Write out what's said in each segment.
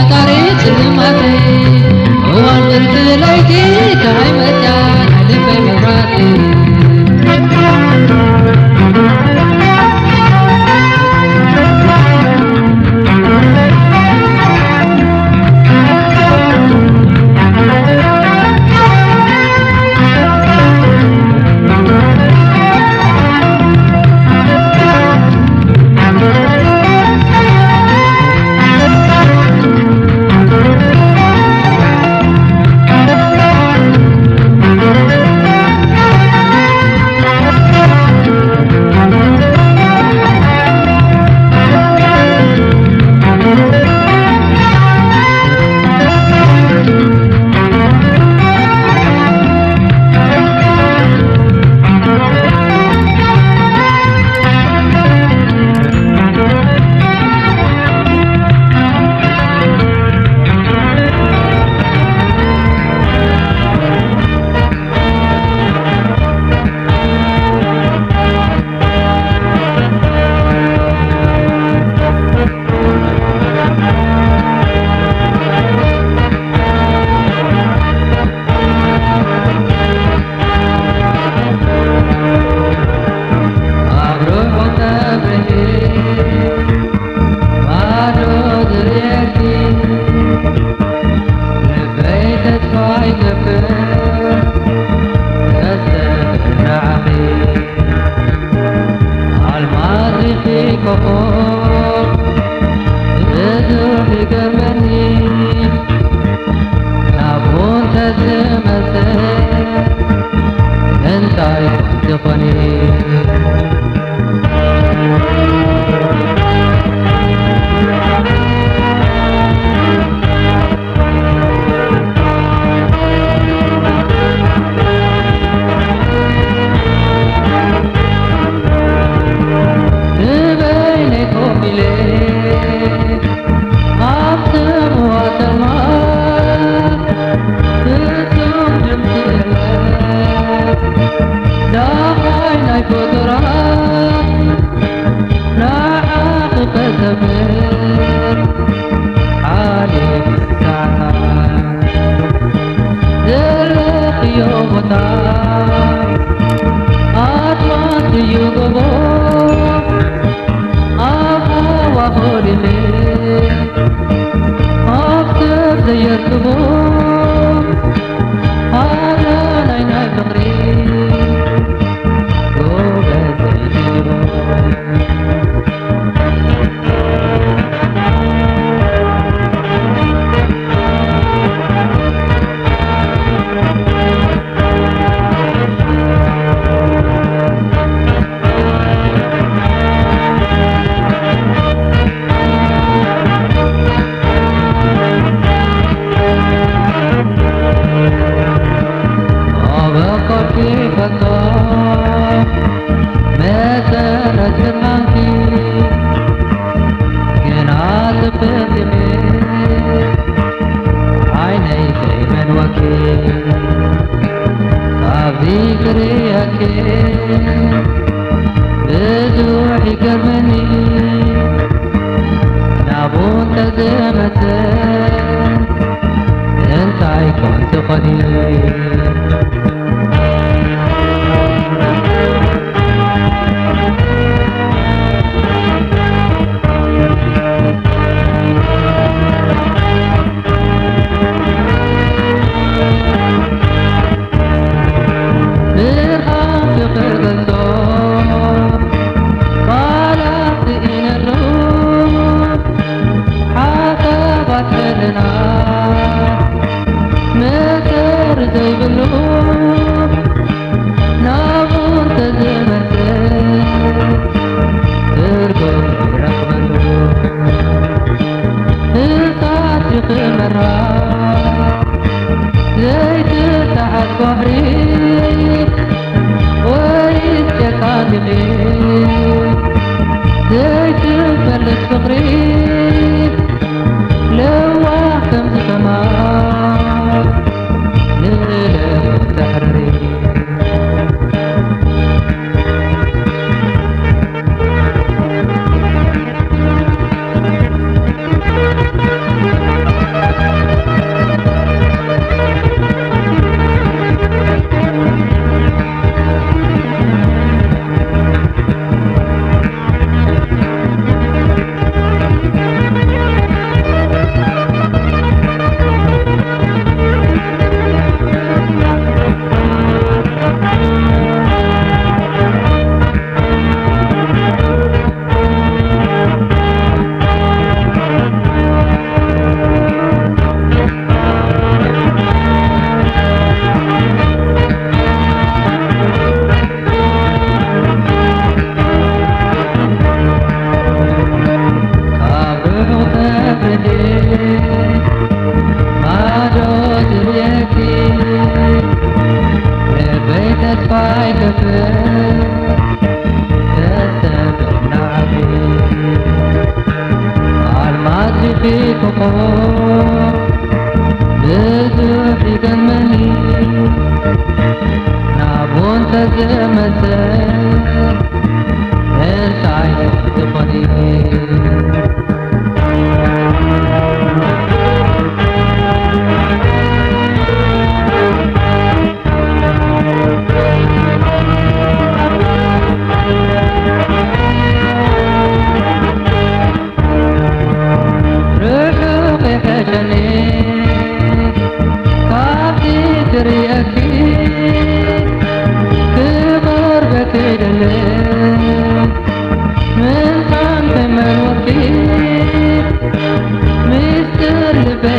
Tare يقربني نابون تزمته انت يقدقني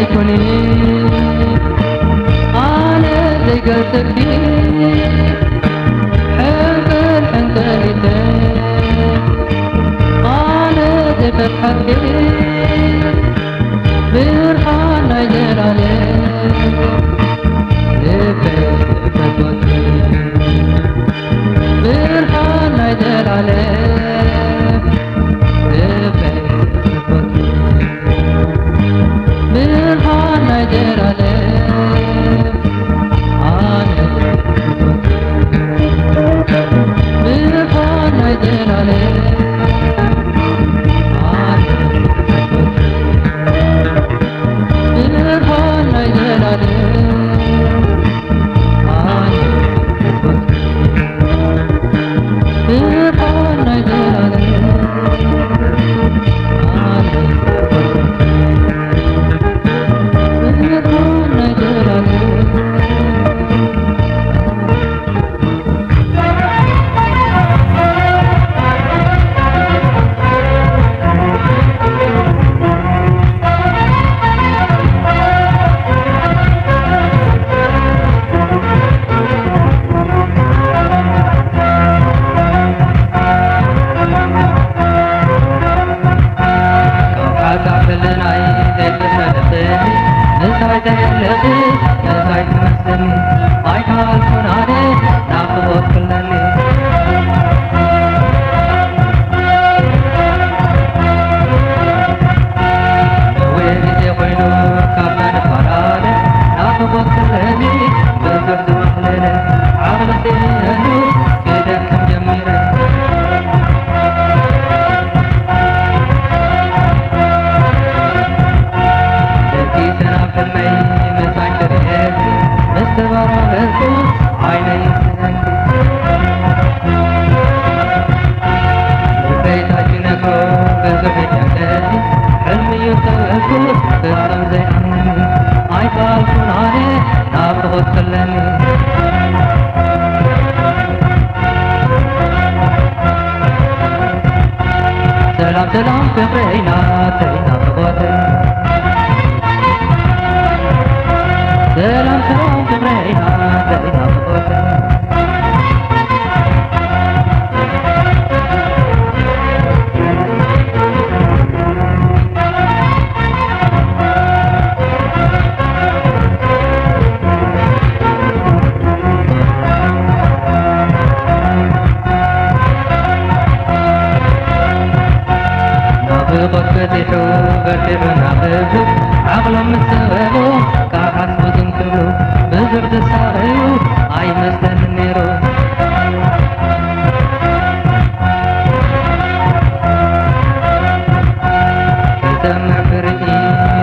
ዘይኮኒ ኣነ ዘይገልጸኪ ሕንቅል ሕንቅሊተ ኣነ ዘይፈትሐኪ ብርሃን ናይ ዘላለም ልበይ ፈትወኪ ብርሃን ናይ ዘላለም ልበይ ፈትወኪ ብርሃን ናይ ዘላለም ኣነ ፈትወኪ ብርሃን ናይ ዘላለም ኣነ ፈትወኪ ብርሃን ናይ ዘላለም ኣነ ፈትወኪ ብርሃን ናይ ዘላለም ኣነ ፈትወኪ ብርሃን ናይ ዘላለም فلناي زيتسلسني نساي زيلقي نساي تمسني اي كالكون علي ناخذ كلني ويني زيقينو كابن فرالي ناخذ كلني بزرد مخلني عقلتي هنو كده كم جميلة سلام سلام فقرينا تينا بغوتي سلام سلام فقرينا تينا بغوتي نابغت فتحو برتب نابغو عقلهم مستغلو كاحت بزم كبلو بزرد ساغيو اي مستنيرو بسمع فرقي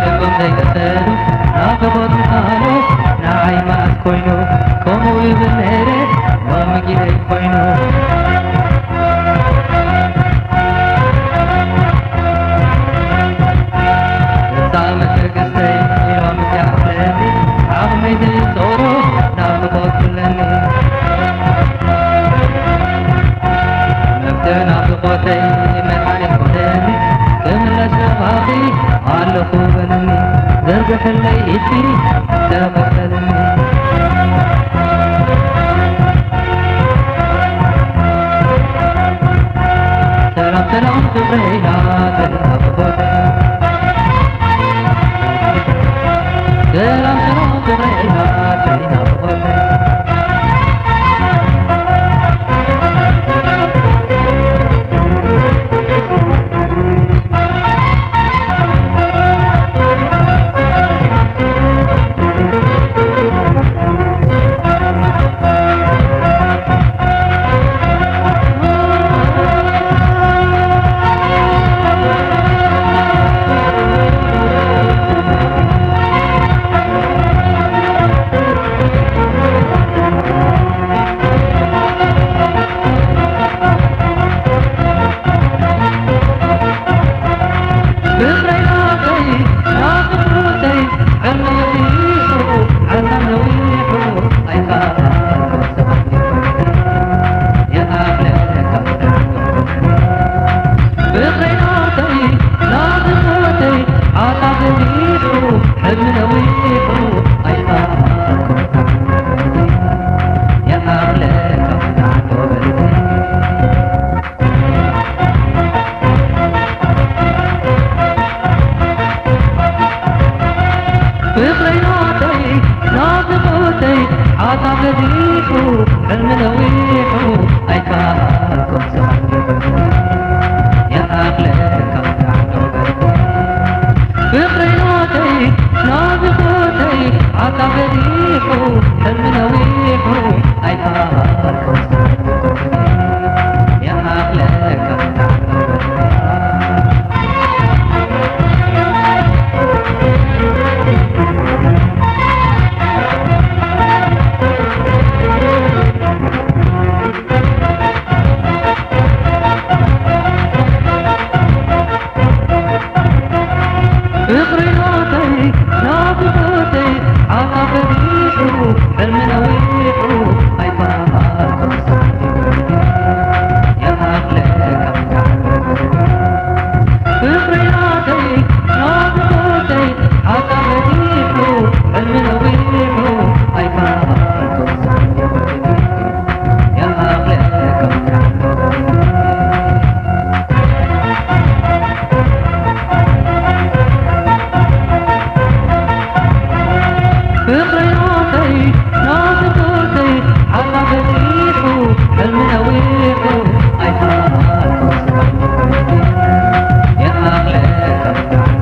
لبم زي تسالو نابغت مخالو ناعي ما اسكوينو كومو يبنيري ومجي اي كوينو زرقح الليتي تغفلني سلام سلام فقرينا تينا بغوتي سلام سلام فقرينا تينا بغوتي فرياتي ناطقوتي حتى بديحو المنويحو أي فاتو صحيح يا أغلىكم بخيراتي ناطقوتي حتى بديحو المنويحو أي فاتو صحيح يا أغلىكم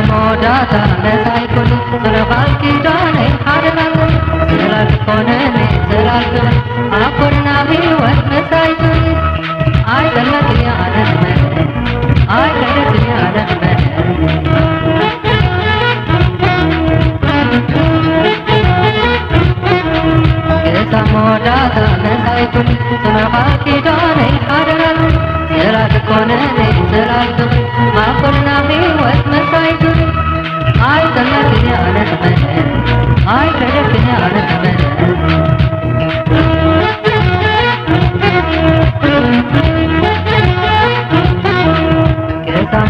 موجاتا مسايكل سرقال كيداني حرمال سرال كونني سرال كون أقرنا هيوت مسايكل آي دلتني على المن آي دلتني على المن كيسا موجاتا مسايكل سرقال كيداني حرمال سرال كونني سرال كون أقرنا هيوت مسايكل آي دلتني على المن آي دلتني على المن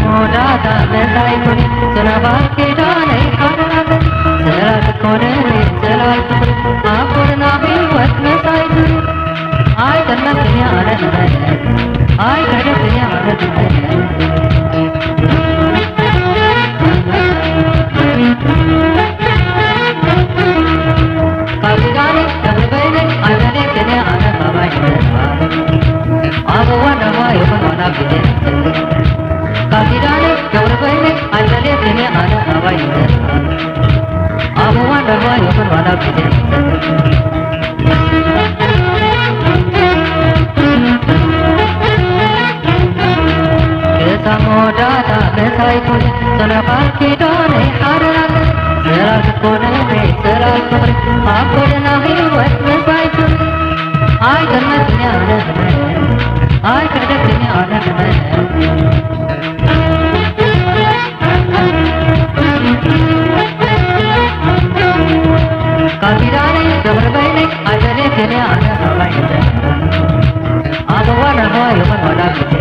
موجاتا مسايكل سرقال كيداني حرمال سرال كونني سرال كون أقرنا هيوت مسايكل آي دلتني على المن آي دلتني على المن قبلاني قبلبيني أنا كني أنا باباي أبو وانا ما يبغى وانا بدي قبلاني قبلبيني أنا كني أنا باباي أبو وانا ما يبغى وانا بدي كيسا موجاتا مسايكل سرقال كيداني حرمال سرال كونني سرال كون أقرنا هيوت مسايكل آي دلتني على المن آي دلتني على المن قبلاني قبلبيني أنا كني أنا باباي أبو وانا ما يبغى وانا بدي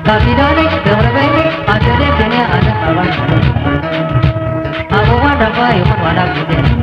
قبلاني قبلبيني أنا كني أنا باباي أبو وانا ما يبغى وانا بدي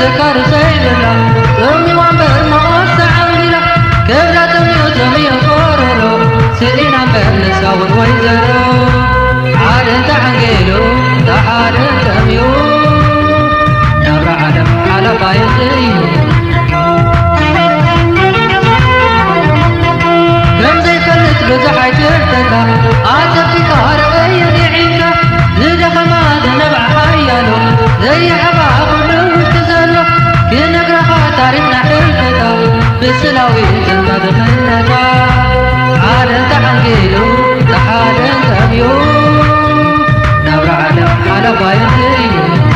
ذكر سيدنا يومي وانبر مقص عملنا كبلا تمي فورلو سيرين عمبر نساور ويزرو عادن تعنقيلو تحادن تميو نبرا عدم على بايزيو كم زي فلت بزحي ترتنا عاتبتي كهربي يدعينا زيدخ ما نبع حيالو زي حبا قلو كنقرأ تاريخنا حلقتا بسلاوي جنة خلتا عالم تحنقيلو تحالم تبيو نبرا عالم على بايزيو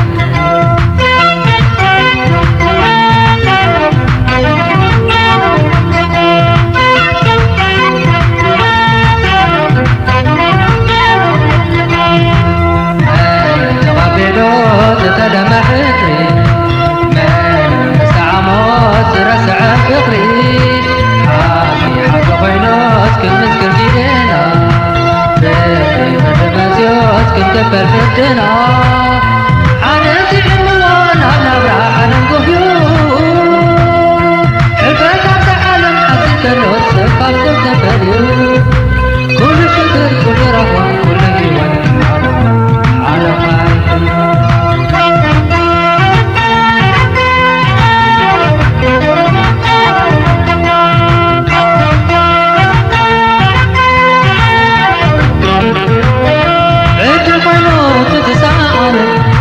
تتدمحتري رسع فقري حاكي حاجة خيناس كل مسكر جيدنا فقري مدمزيوس كل كبر فتنا حانتي عموان هنبرا حنم قفيو حبك عبد عالم حسيت النص قبل تفريو كل شكر كل رهوة كل هيوان على خير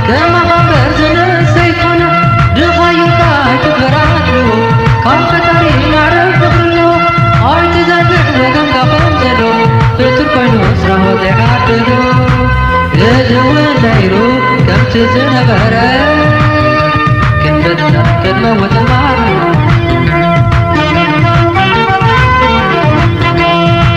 كما خبر زنا سيفنا دخايفا تفراتلو كم فتاري نعرف بخلو عرض زنبح وكم كفن زلو فتر كوينو سراه ضيعاتلو يجو دايرو كم تزنا بهرا كم بدنا كلمة وتمارو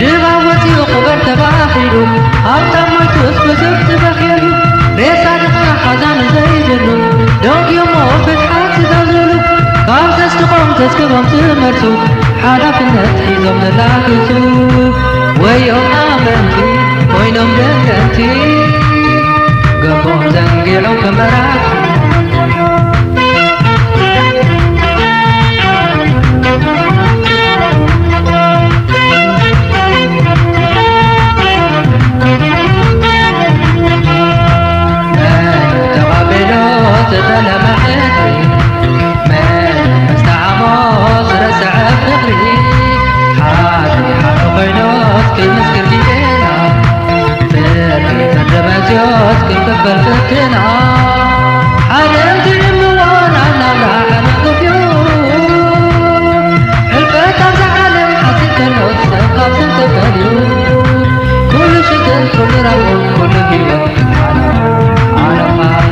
دغاوتي وخبر تباخيلو هاوتا مويتوس بزبت بخيلو بيسادقنا حزان زيدلو دوك يومو فتحات تزلزلو كام تستقوم تسكبهم تمرتو ሓላፍነት ሒዞም ዘላግሱ ወዮም ኣመንቲ ኮይኖም ደገንቲ ገቦም ዘንጊዖም ከመራቲ بالفتنا حرمت الموان على العالم ضفيون الفتى زعلم حسيت النص قبل تفريون كل شكل كل رغم كل هيوة على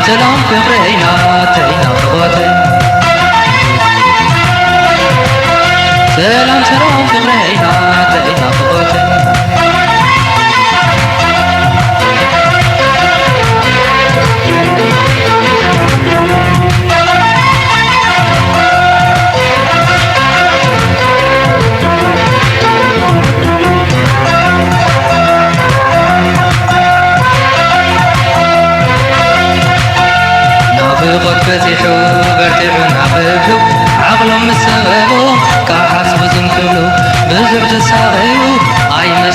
سلام فقرينا تينا فغوتي سلام فقرينا تينا فغوتي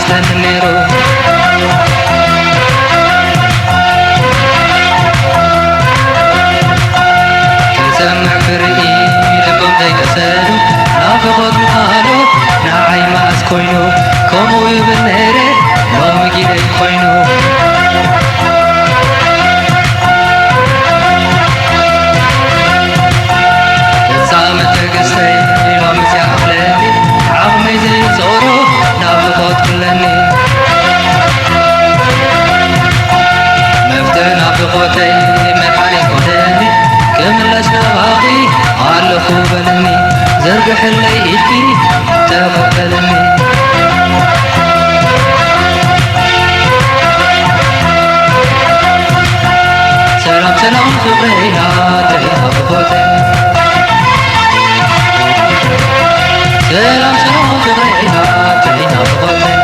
يحسن نيرو سمع فرقي لكم زي كسالو نافقوت مخالو ناعي ما اسكوينو كومو يبنيري لوم جيدي خوينو زامت تقسي لوم زيعفلني عظمي زي صورو نافقوت كلني مفتن نافقوتي مدحاني كودني كملش نباقي علخو بلني زرقح اللي إيدي تقبلني سلام سلام صبرينا تيها بخوتي سلام سلام صبرينا تيها بخوتي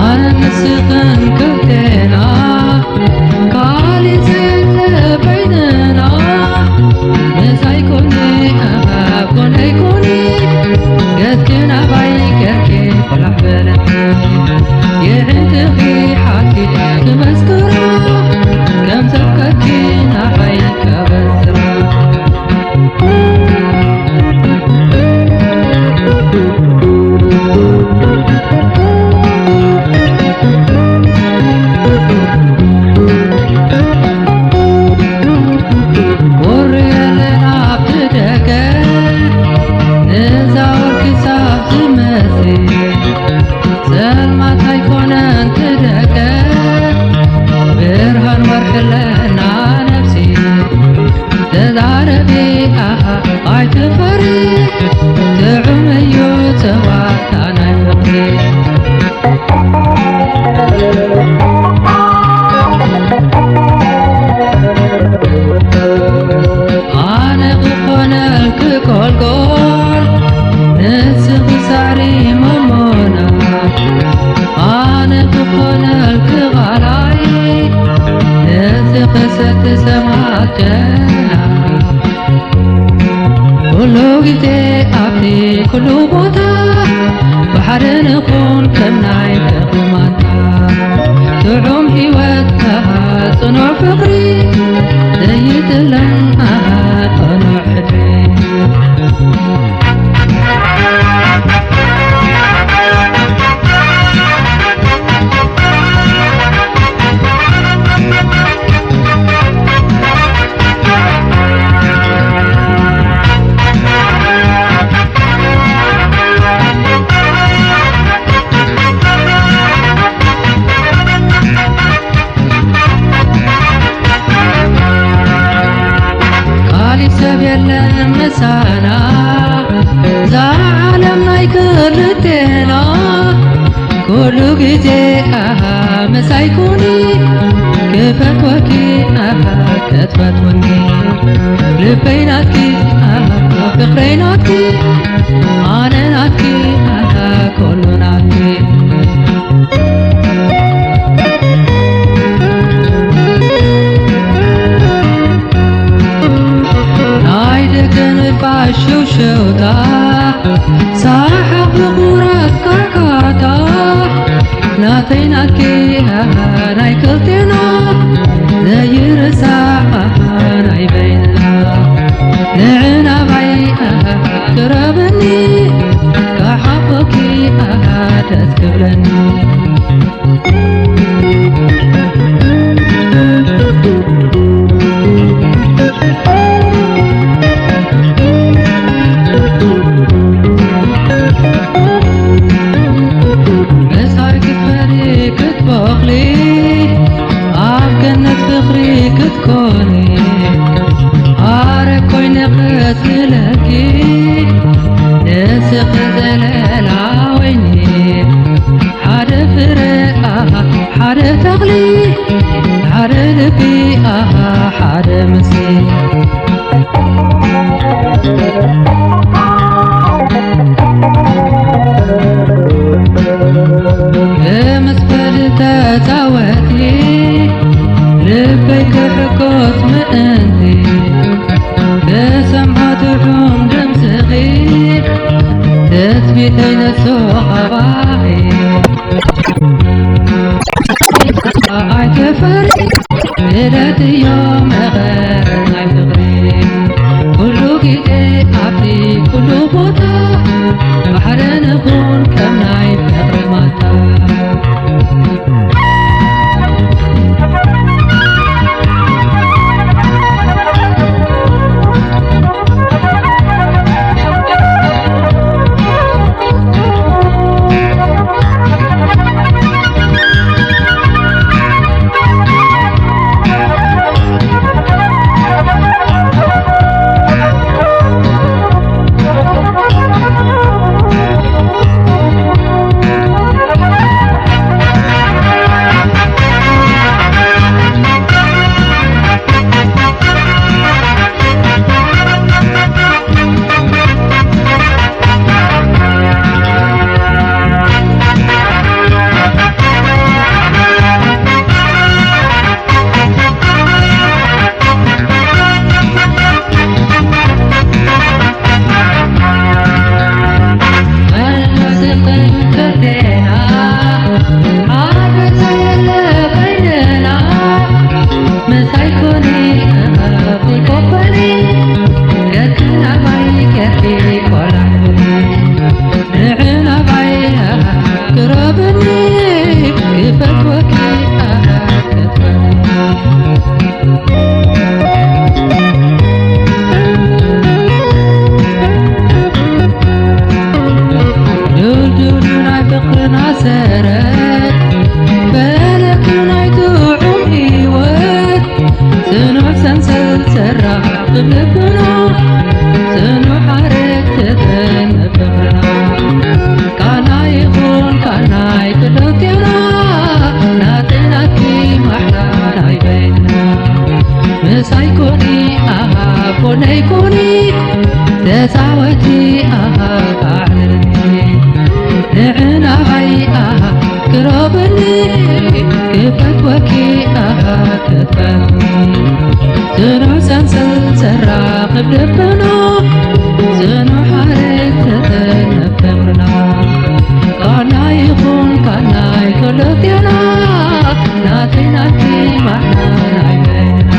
Anasıkan kötena ظلمات ኣይኮነን ትደቀ ብርሃን ወርሕለና ነፍሲ ተዛረቢ ኣይትፈሪ ጥዑም እዩ ፀዋታ ናይ ፍቕሪ ኣነ ክኾነልክ ቆልቆል ንስኺ ሳዕሪ መሞና ኣነ ክኾነልክ ቓላይ ንስኺ ሰቲ ሰማት ጀና ኩሉ ግዜ ኣብቲ ኩሉ ቦታ ብሓደ ንኹን ከም ናይ ተኽማታ ጥዑም ሕይወት ጽኑዕ ፍቕሪ ዘይጥለን ጽኑዕ ሕድሪ ሰብ የለም ምሳና ዛ ዓለም ናይ ክልቴና ኩሉ ግዜ ምሳይኩኒ ክፈትወኪ ክትፈትወኒ ልበይ ናትኪ ፍቕረይ ናትኪ ኣነ ናትኪ ኩሉ ናትኪ ሽውሽውታ ሳሓብ ብቑራት ካርካታ ናተይ ናትኪ ናይ ክልቴና ዘይርሳዕ ናይ በይንና ንዕና ባይ ቅረበኒ ካሓፎኪ ደስ ክብለኒ ክትኮኒ ኣረ ኮይነ ኽስለኪ ንስኺ ዘለላ ወይኒ ሓደ ፍረ ሓደ ተኽሊ ሓደ ልቢ ሓደ ምስሊ ብምስፈል ተፃወቲ ልበይ ክሕኮት ምእንቲ ብሰምዖት ሑም ድምስኺ ትፅቢተይ ነሶ ኸባኺ ኣይትፈሪ ልደት እዮ መቐር ናይ ፍቕሪ ኩሉ ግዜ ኣብቲ ኩሉ ቦታ ባሕረ ንኹን ከም ናይ ፍቕሪ ማታ ብልብና ጽኑ ሓረግ ተተነበብና ካና ይኹን ካናይ ክልቴና ናትናቲ ማሕላና ይበይና ምሳይ ኮኒ ኣሃ ኮነይ ኮኒ ተፃወቲ ኣሃ ካዕልልኒ ንዕናይ ኣሃ ቅረብኒ ክፈትወኪ ኣሃ ክፈትኒ ጽኑዕ ሰንሰል ዘራኽብ ልብና ጽኑዕ ሓረግ ተተነበብና ካና ይኹን ካናይ ክልቴና ናተይ ናቲ ማሕላና ይበይና